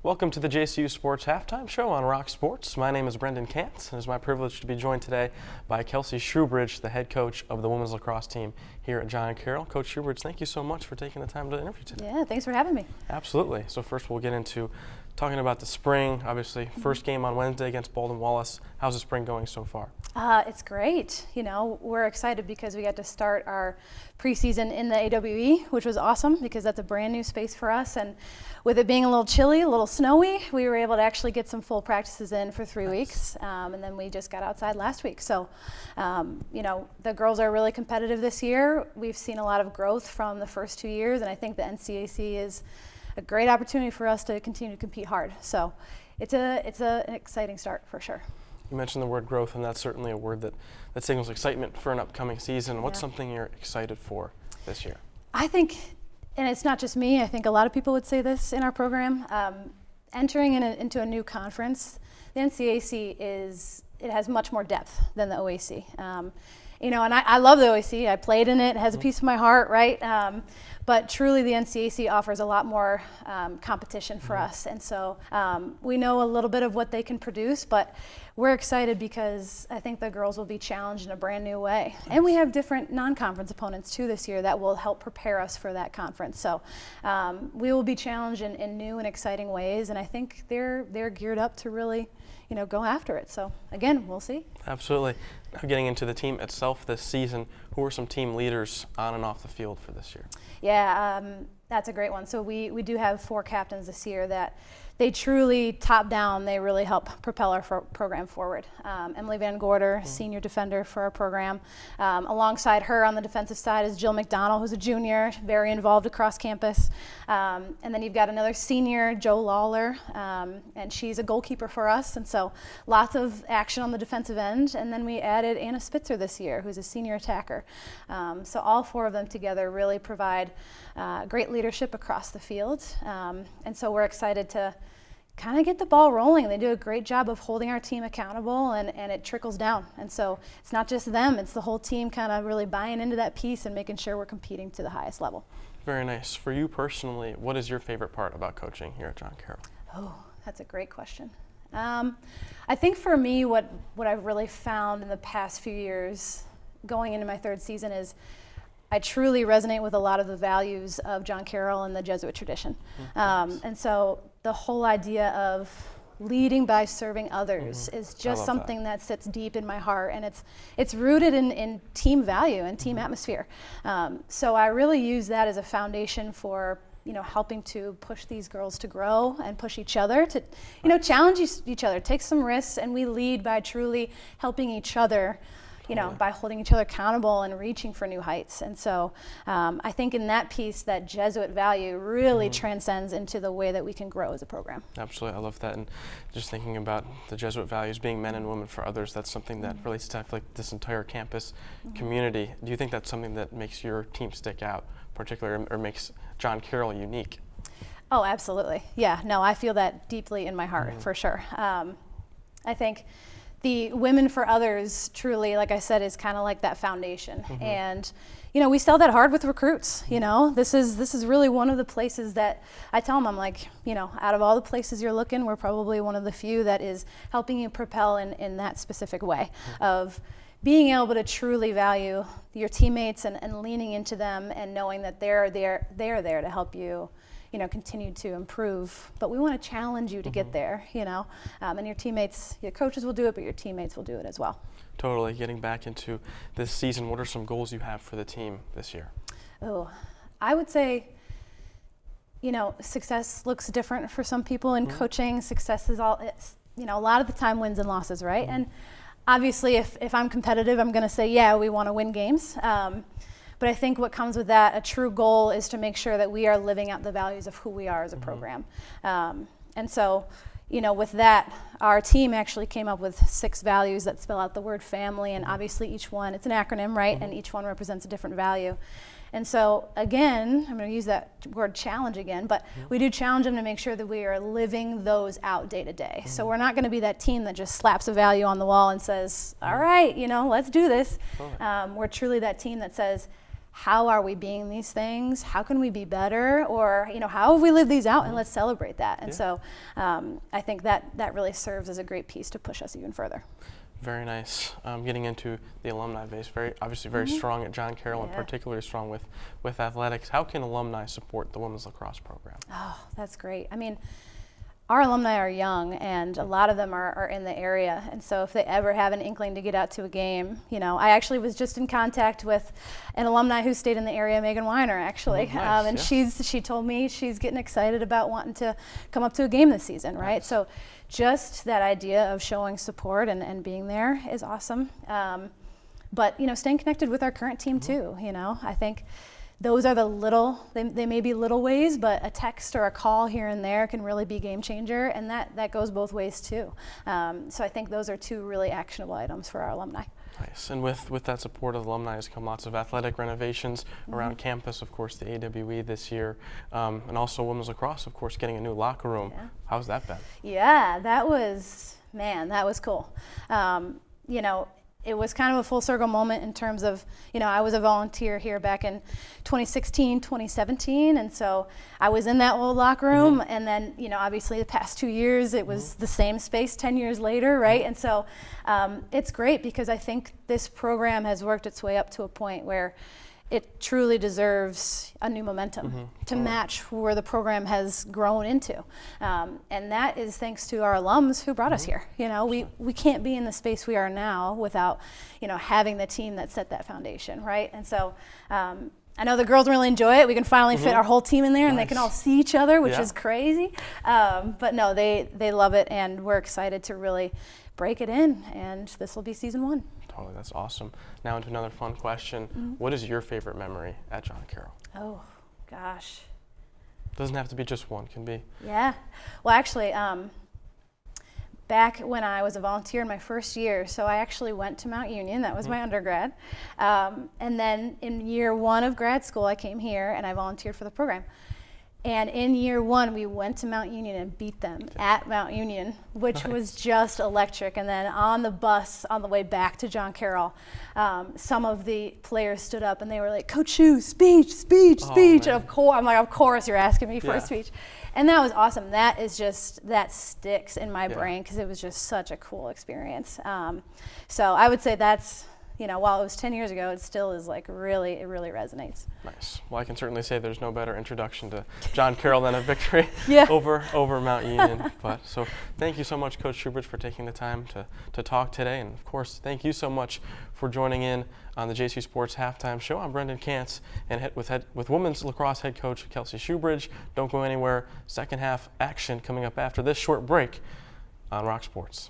Welcome to the JCU Sports Halftime Show on Rock Sports. My name is Brendan Kantz, and it's my privilege to be joined today by Kelsey Shewbridge, the head coach of the women's lacrosse team here at John Carroll. Coach Shewbridge, thank you so much for taking the time to interview today. Yeah, thanks for having me. Absolutely. So first we'll get into talking about the spring. Obviously, first game on Wednesday against Baldwin Wallace. How's the spring going so far? It's great. You know, we're excited because we got to start our preseason in the AWE, which was awesome because that's a brand new space for us. And with it being a little chilly, a little snowy, we were able to actually get some full practices in for 3 weeks. And then we just got outside last week. So, you know, the girls are really competitive this year. We've seen a lot of growth from the first 2 years, and I think the NCAC is a great opportunity for us to continue to compete hard. So it's an exciting start for sure. You mentioned the word growth, and that's certainly a word that signals excitement for an upcoming season. What's something you're excited for this year? I think, and it's not just me, I think a lot of people would say this in our program, entering into a new conference, the NCAC it has much more depth than the OAC. You know, and I love the OAC. I played in it. It has a piece of my heart, right? But truly, the NCAC offers a lot more competition for us. And so we know a little bit of what they can produce, but we're excited because I think the girls will be challenged in a brand new way. And we have different non-conference opponents, too, this year that will help prepare us for that conference. So we will be challenged in new and exciting ways, and I think they're geared up to really, you know, go after it. So again, we'll see. Absolutely. Now getting into the team itself this season, who are some team leaders on and off the field for this year? Yeah, that's a great one. So we do have 4 captains this year that they truly top down, they really help propel our program forward. Emily Van Gorder, senior defender for our program. Alongside her on the defensive side is Jill McDonald, who's a junior, very involved across campus. And then you've got another senior, Jo Lawler, and she's a goalkeeper for us. And so lots of action on the defensive end. And then we added Anna Spitzer this year, who's a senior attacker. So all 4 of them together really provide great leadership across the field. And so we're excited to kind of get the ball rolling. They do a great job of holding our team accountable, and it trickles down. And so it's not just them, it's the whole team kind of really buying into that piece and making sure we're competing to the highest level. Very nice. For you personally, what is your favorite part about coaching here at John Carroll? Oh, that's a great question. I think for me, what I've really found in the past few years going into my 3rd season is I truly resonate with a lot of the values of John Carroll and the Jesuit tradition. And so the whole idea of leading by serving others is just something that sits deep in my heart, and it's rooted in team value and team atmosphere. So I really use that as a foundation for, you know, helping to push these girls to grow and push each other to, you know, challenge each other, take some risks, and we lead by truly helping each other, you know, by holding each other accountable and reaching for new heights. And so I think in that piece, that Jesuit value really transcends into the way that we can grow as a program. Absolutely. I love that. And just thinking about the Jesuit values, being men and women for others, that's something that relates to, I feel like, this entire campus community. Do you think that's something that makes your team stick out, particularly, or makes John Carroll unique? Oh, absolutely. Yeah, no, I feel that deeply in my heart, for sure. I think the Women for Others truly, like I said, is kind of like that foundation. And, you know, we sell that hard with recruits. You know, this is really one of the places that I tell them, I'm like, you know, out of all the places you're looking, we're probably one of the few that is helping you propel in that specific way of being able to truly value your teammates and leaning into them and knowing that they're there to help you, you know, continue to improve. But we want to challenge you to get there, you know, and your teammates, your coaches will do it, but your teammates will do it as well. Totally. Getting back into this season, what are some goals you have for the team this year? Oh, I would say, you know, success looks different for some people in coaching. Success is it's, you know, a lot of the time wins and losses, right? And obviously, if I'm competitive, I'm going to say, yeah, we want to win games. But I think what comes with that, a true goal, is to make sure that we are living out the values of who we are as a program. And so, you know, with that, our team actually came up with 6 values that spell out the word family, and obviously each one, it's an acronym, right? And each one represents a different value. And so, again, I'm going to use that word challenge again, but we do challenge them to make sure that we are living those out day to day. So we're not going to be that team that just slaps a value on the wall and says, all right, you know, let's do this. We're truly that team that says, how are we being these things? How can we be better? Or, how have we lived these out, and let's celebrate that. And so I think that really serves as a great piece to push us even further. Very nice. Getting into the alumni base, obviously very strong at John Carroll, and particularly strong with athletics. How can alumni support the women's lacrosse program? Oh, that's great. I mean, our alumni are young, and a lot of them are in the area. And so if they ever have an inkling to get out to a game, I actually was just in contact with an alumni who stayed in the area, Megan Weiner, actually. Oh, nice. And she told me she's getting excited about wanting to come up to a game this season, right? Nice. So just that idea of showing support and being there is awesome. But, staying connected with our current team too, I think those are they may be little ways, but a text or a call here and there can really be game changer, and that goes both ways too. So I think those are two really actionable items for our alumni. Nice. And with that support of alumni has come lots of athletic renovations around campus, of course, the AWE this year, and also women's lacrosse, of course, getting a new locker room. Yeah. How's that been? Yeah, that was cool. It was kind of a full circle moment in terms of, I was a volunteer here back in 2016, 2017, and so I was in that old locker room, and then, obviously the past 2 years, it was the same space 10 years later, right? And so it's great because I think this program has worked its way up to a point where it truly deserves a new momentum to match where the program has grown into. And that is thanks to our alums who brought us here. We can't be in the space we are now without, having the team that set that foundation, right? And so I know the girls really enjoy it. We can finally fit our whole team in there, and they can all see each other, which is crazy. But no, they love it, and we're excited to really break it in, and this will be season 1. Totally, that's awesome. Now into another fun question. What is your favorite memory at John Carroll? Oh, gosh. Doesn't have to be just one, can be. Yeah. Well, actually, back when I was a volunteer in my first year, so I actually went to Mount Union. That was my undergrad. And then in year 1 of grad school, I came here and I volunteered for the program. And in year 1, we went to Mount Union and beat them at Mount Union, which was just electric. And then on the bus on the way back to John Carroll, some of the players stood up and they were like, "Coach Shew, speech." And of course you're asking me for a speech. And that was awesome. That sticks in my brain because it was just such a cool experience. So I would say that's, while it was 10 years ago, it still is it really resonates. Nice. Well, I can certainly say there's no better introduction to John Carroll than a victory over Mount Union. So thank you so much, Coach Shewbridge, for taking the time to talk today. And of course, thank you so much for joining in on the JC Sports Halftime Show. I'm Brendan Kantz, and with women's lacrosse head coach Kelsey Shewbridge. Don't go anywhere. Second half action coming up after this short break on Rock Sports.